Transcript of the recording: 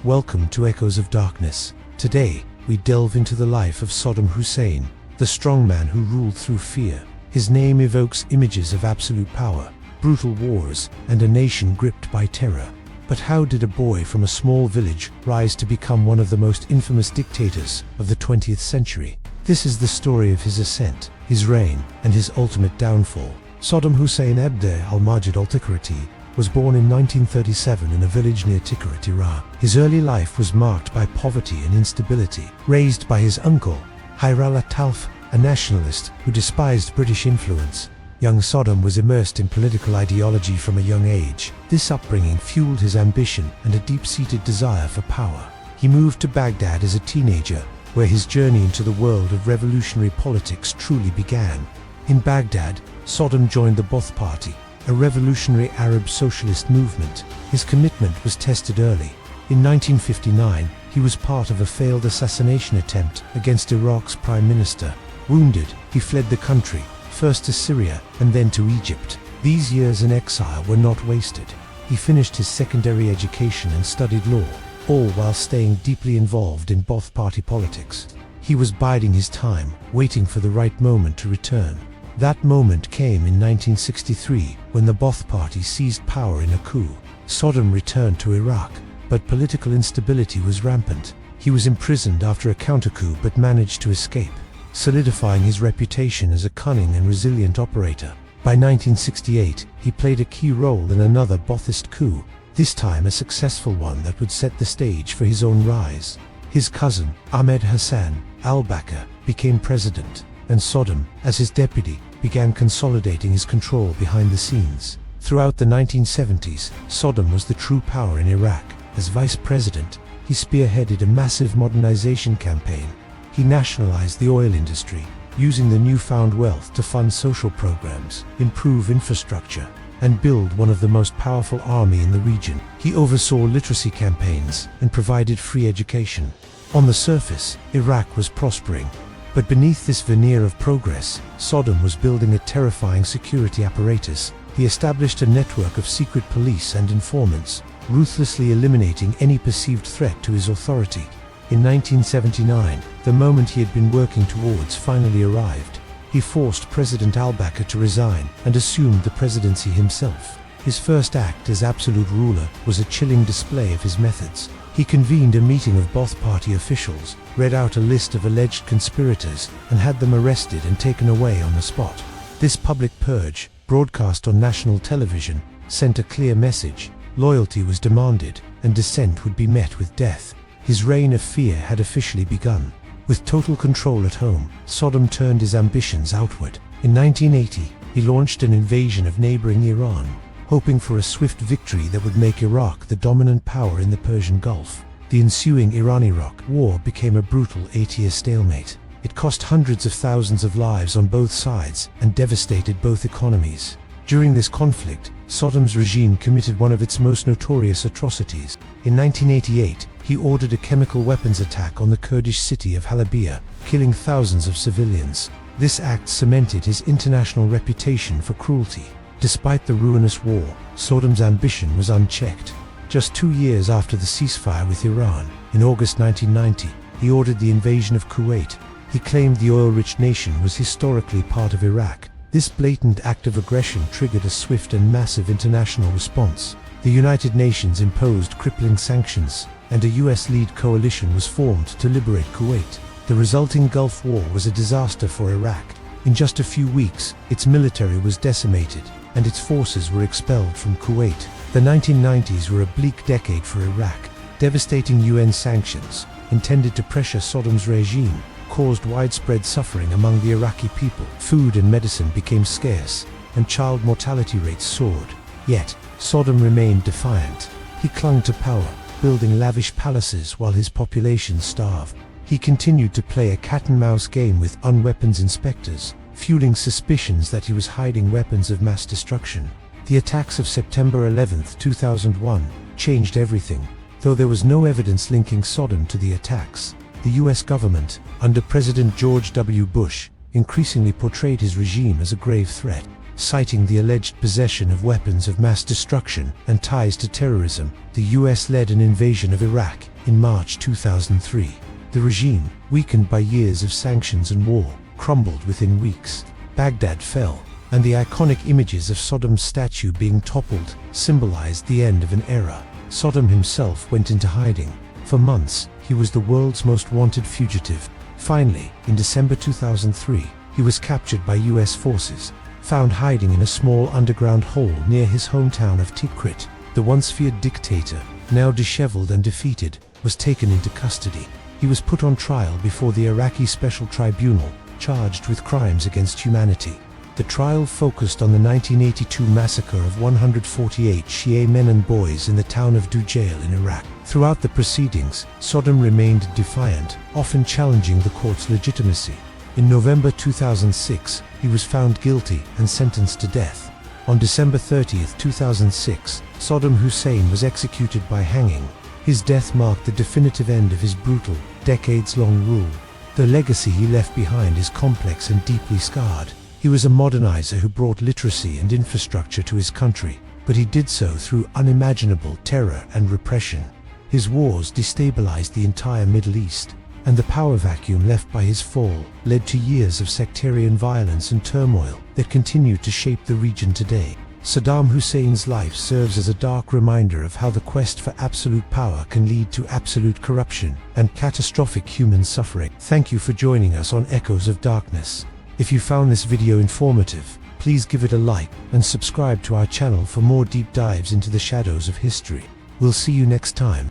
Welcome to Echoes of Darkness. Today, we delve into the life of Saddam Hussein, the strongman who ruled through fear. His name evokes images of absolute power, brutal wars, and a nation gripped by terror. But how did a boy from a small village rise to become one of the most infamous dictators of the 20th century? This is the story of his ascent, his reign, and his ultimate downfall. Saddam Hussein Abd al-Majid al-Tikriti was born in 1937 in a village near Tikrit, Iran. His early life was marked by poverty and instability. Raised by his uncle, Hayral Atalf, a nationalist who despised British influence, young Saddam was immersed in political ideology from a young age. This upbringing fueled his ambition and a deep-seated desire for power. He moved to Baghdad as a teenager, where his journey into the world of revolutionary politics truly began. In Baghdad, Saddam joined the Ba'ath Party, a revolutionary Arab socialist movement. His commitment was tested early. In 1959, he was part of a failed assassination attempt against Iraq's prime minister. Wounded, he fled the country, first to Syria and then to Egypt. These years in exile were not wasted. He finished his secondary education and studied law, all while staying deeply involved in Ba'ath Party politics. He was biding his time, waiting for the right moment to return. That moment came in 1963 when the Ba'ath Party seized power in a coup. Saddam returned to Iraq, but political instability was rampant. He was imprisoned after a counter-coup but managed to escape, solidifying his reputation as a cunning and resilient operator. By 1968, he played a key role in another Ba'athist coup, this time a successful one that would set the stage for his own rise. His cousin, Ahmed Hassan al-Bakr, became president, and Saddam, as his deputy, began consolidating his control behind the scenes. Throughout the 1970s, Saddam was the true power in Iraq. As vice president, he spearheaded a massive modernization campaign. He nationalized the oil industry, using the newfound wealth to fund social programs, improve infrastructure, and build one of the most powerful army in the region. He oversaw literacy campaigns and provided free education. On the surface, Iraq was prospering. But beneath this veneer of progress, Saddam was building a terrifying security apparatus. He established a network of secret police and informants, ruthlessly eliminating any perceived threat to his authority. In 1979, the moment he had been working towards finally arrived. He forced President al-Bakr to resign and assumed the presidency himself. His first act as absolute ruler was a chilling display of his methods. He convened a meeting of Ba'ath Party officials, read out a list of alleged conspirators, and had them arrested and taken away on the spot. This public purge, broadcast on national television, sent a clear message. Loyalty was demanded, and dissent would be met with death. His reign of fear had officially begun. With total control at home, Saddam turned his ambitions outward. In 1980, he launched an invasion of neighboring Iran, hoping for a swift victory that would make Iraq the dominant power in the Persian Gulf. The ensuing Iran-Iraq war became a brutal 8-year stalemate. It cost hundreds of thousands of lives on both sides and devastated both economies. During this conflict, Saddam's regime committed one of its most notorious atrocities. In 1988, he ordered a chemical weapons attack on the Kurdish city of Halabja, killing thousands of civilians. This act cemented his international reputation for cruelty. Despite the ruinous war, Saddam's ambition was unchecked. Just 2 years after the ceasefire with Iran, in August 1990, he ordered the invasion of Kuwait. He claimed the oil-rich nation was historically part of Iraq. This blatant act of aggression triggered a swift and massive international response. The United Nations imposed crippling sanctions, and a US-led coalition was formed to liberate Kuwait. The resulting Gulf War was a disaster for Iraq. In just a few weeks, its military was decimated, and its forces were expelled from Kuwait. The 1990s were a bleak decade for Iraq. Devastating UN sanctions, intended to pressure Saddam's regime, caused widespread suffering among the Iraqi people. Food and medicine became scarce, and child mortality rates soared. Yet, Saddam remained defiant. He clung to power, building lavish palaces while his population starved. He continued to play a cat-and-mouse game with unweapons inspectors, fueling suspicions that he was hiding weapons of mass destruction. The attacks of September 11, 2001, changed everything. Though there was no evidence linking Saddam to the attacks, the US government, under President George W. Bush, increasingly portrayed his regime as a grave threat. Citing the alleged possession of weapons of mass destruction and ties to terrorism, the US led an invasion of Iraq, in March 2003. The regime, weakened by years of sanctions and war, crumbled within weeks. Baghdad fell, and the iconic images of Saddam's statue being toppled symbolized the end of an era. Saddam himself went into hiding. For months, he was the world's most wanted fugitive. Finally, in December 2003, he was captured by US forces, found hiding in a small underground hole near his hometown of Tikrit. The once feared dictator, now disheveled and defeated, was taken into custody. He was put on trial before the Iraqi Special Tribunal, charged with crimes against humanity. The trial focused on the 1982 massacre of 148 Shia men and boys in the town of Dujail in Iraq. Throughout the proceedings, Saddam remained defiant, often challenging the court's legitimacy. In November 2006, he was found guilty and sentenced to death. On December 30, 2006, Saddam Hussein was executed by hanging. His death marked the definitive end of his brutal, decades-long rule. The legacy he left behind is complex and deeply scarred. He was a modernizer who brought literacy and infrastructure to his country, but he did so through unimaginable terror and repression. His wars destabilized the entire Middle East, and the power vacuum left by his fall led to years of sectarian violence and turmoil that continue to shape the region today. Saddam Hussein's life serves as a dark reminder of how the quest for absolute power can lead to absolute corruption and catastrophic human suffering. Thank you for joining us on Echoes of Darkness. If you found this video informative, please give it a like and subscribe to our channel for more deep dives into the shadows of history. We'll see you next time.